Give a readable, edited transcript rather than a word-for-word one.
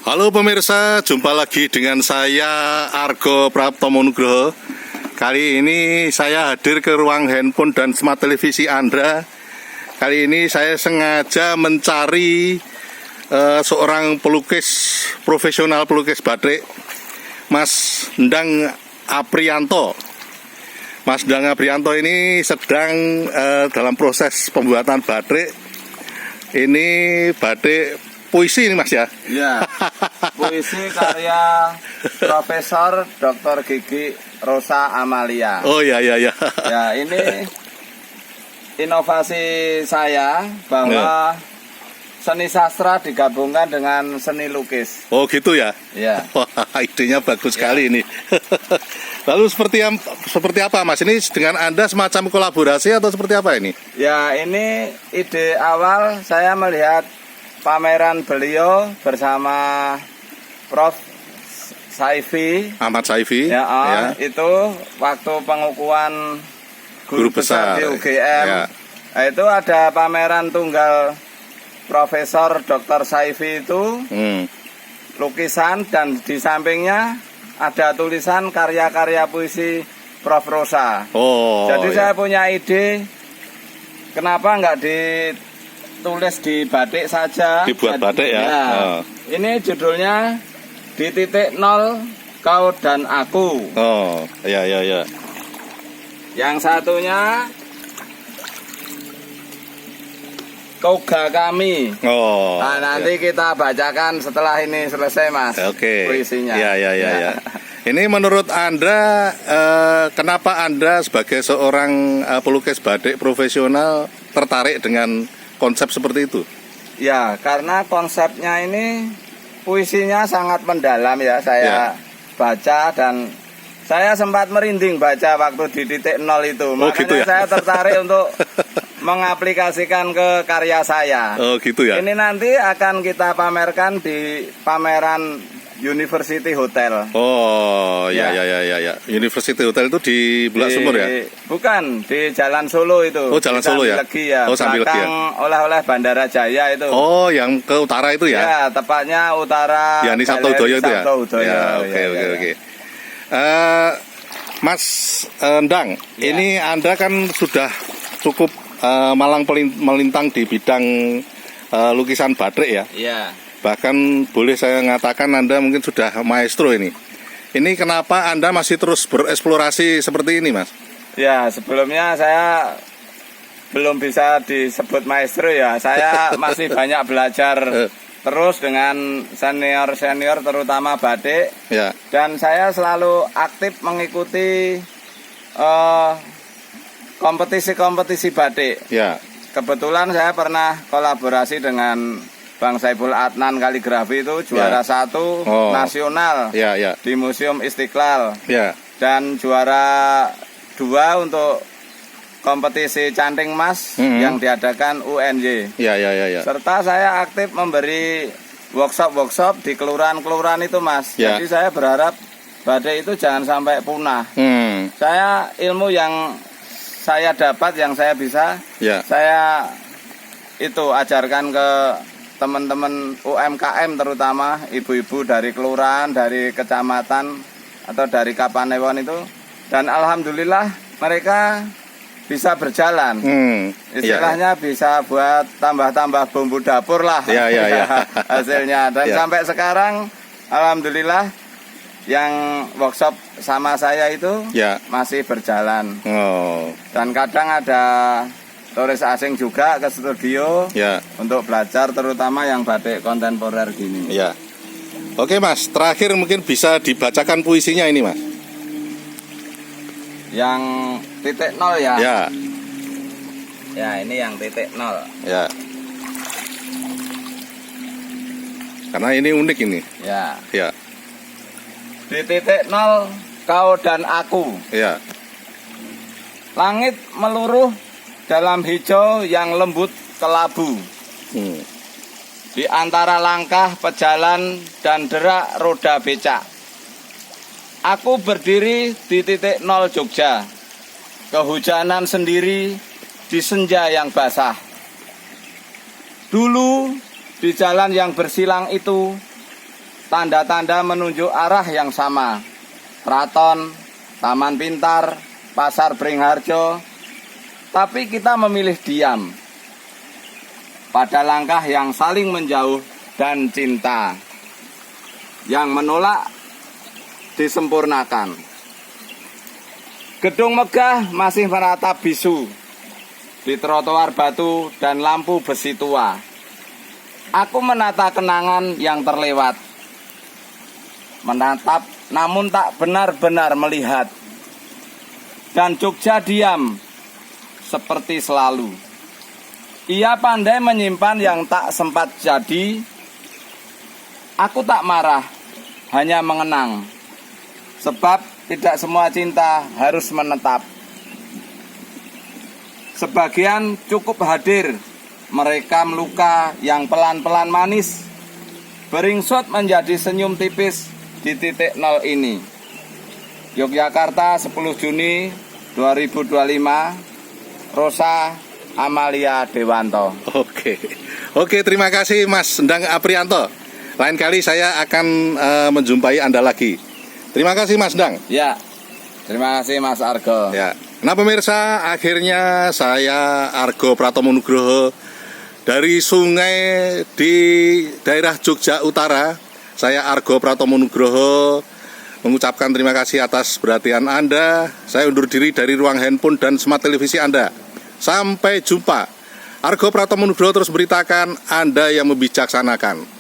Halo pemirsa, jumpa lagi dengan saya Argo Praptomo Nugroho. Kali ini saya hadir ke ruang handphone dan smart televisi Anda. Kali ini saya sengaja mencari seorang pelukis profesional, pelukis batik, Mas Endang Aprianto. Mas Endang Aprianto ini sedang dalam proses pembuatan batik. Ini batik puisi ini Mas ya? Iya, puisi karya Profesor Dr. Gigi Rosa Amalia. Oh iya. Ya, ini inovasi saya bahwa seni sastra digabungkan dengan seni lukis. Oh gitu ya? Iya. Wah, idenya bagus sekali ini. Lalu seperti apa Mas? Ini dengan Anda semacam kolaborasi atau seperti apa ini? Ya, ini ide awal saya melihat pameran beliau bersama Prof. Saifi. Ahmad Saifi. Ya. Itu waktu pengukuhan guru besar di UGM. Ya. Nah, itu ada pameran tunggal Profesor Dr. Saifi itu lukisan, dan di sampingnya ada tulisan karya-karya puisi Prof. Rosa. Oh. Jadi ya. saya punya ide, kenapa nggak ditulis di batik saja? Dibuat batik ya. Oh. Ini judulnya Di Titik Nol Kau dan Aku. Oh, ya. Yang satunya Toga Kami. Oh. Nah, nanti kita bacakan setelah ini selesai, Mas. Oke. Puisinya. Ya. Ini menurut Anda, kenapa Anda sebagai seorang pelukis batik profesional tertarik dengan konsep seperti itu? Ya, karena konsepnya ini puisinya sangat mendalam ya. Saya baca dan saya sempat merinding baca waktu di titik nol itu. Makanya gitu ya? saya tertarik untuk mengaplikasikan ke karya saya. Oh gitu ya? Ini nanti akan kita pamerkan di pameran University Hotel. Oh ya. University Hotel itu di Bulak Sumur ya? Bukan, di Jalan Solo itu. Oh, Jalan Solo ya? Ya. Oh, Sambil Legi ya? Oleh-oleh Bandara Jaya itu. Oh, yang ke utara itu ya? Ya, tepatnya utara. Yani Sabto Udoyo itu ya? Ya, oke. Mas Endang, ini Anda kan sudah cukup malang melintang di bidang lukisan batik ya? Iya. Bahkan boleh saya mengatakan Anda mungkin sudah maestro ini. Ini kenapa Anda masih terus bereksplorasi seperti ini, Mas? Ya, sebelumnya saya belum bisa disebut maestro ya. Saya masih banyak belajar terus dengan senior-senior terutama batik. Ya. Dan saya selalu aktif mengikuti kompetisi-kompetisi batik. Ya. Kebetulan saya pernah kolaborasi dengan Bang Saiful Adnan Kaligrafi, itu juara 1 nasional di Museum Istiqlal. Ya. Dan juara 2 untuk kompetisi canting emas yang diadakan UNY. Ya. Serta saya aktif memberi workshop di kelurahan-kelurahan itu, Mas. Ya. Jadi saya berharap batik itu jangan sampai punah. Saya ilmu yang saya dapat, yang saya bisa, saya itu ajarkan ke teman-teman UMKM, terutama ibu-ibu dari kelurahan, dari kecamatan atau dari Kapanewon itu, dan alhamdulillah mereka bisa berjalan. Istilahnya bisa buat tambah-tambah bumbu dapur lah. Hasilnya. Dan sampai sekarang alhamdulillah yang workshop sama saya itu masih berjalan. Dan kadang ada turis asing juga ke studio untuk belajar, terutama yang batik kontemporer gini. Ya. Oke Mas, terakhir mungkin bisa dibacakan puisinya ini Mas. Yang titik nol ya? Ya. Ya, ini yang titik nol. Ya. Karena ini unik ini. Ya. Di titik nol kau dan aku. Ya. Langit meluruh dalam hijau yang lembut kelabu. Di antara langkah pejalan dan derak roda becak, aku berdiri di titik nol Jogja. Kehujanan sendiri di senja yang basah. Dulu di jalan yang bersilang itu, tanda-tanda menunjuk arah yang sama. Keraton, Taman Pintar, Pasar Beringharjo. Tapi kita memilih diam pada langkah yang saling menjauh dan cinta, yang menolak disempurnakan. Gedung megah masih meratap bisu di trotoar batu dan lampu besi tua. Aku menata kenangan yang terlewat, menatap namun tak benar-benar melihat. Dan Jogja diam seperti selalu. Ia pandai menyimpan yang tak sempat jadi. Aku tak marah, hanya mengenang. Sebab tidak semua cinta harus menetap. Sebagian cukup hadir, merekam luka yang pelan-pelan manis, beringsut menjadi senyum tipis di titik nol ini. Yogyakarta, 10 Juni 2025, Rosa Amalia Dewanto. Oke, terima kasih Mas Endang Aprianto. Lain kali saya akan menjumpai Anda lagi. Terima kasih Mas Endang. Ya, terima kasih Mas Argo. Ya. Nah pemirsa, akhirnya saya Argo Pratomo Nugroho dari sungai di daerah Jogja Utara. Saya Argo Pratomo Nugroho mengucapkan terima kasih atas perhatian Anda. Saya undur diri dari ruang handphone dan smart televisi Anda. Sampai jumpa. Argo Pratomo Nugroho terus beritakan, Anda yang membijaksanakan.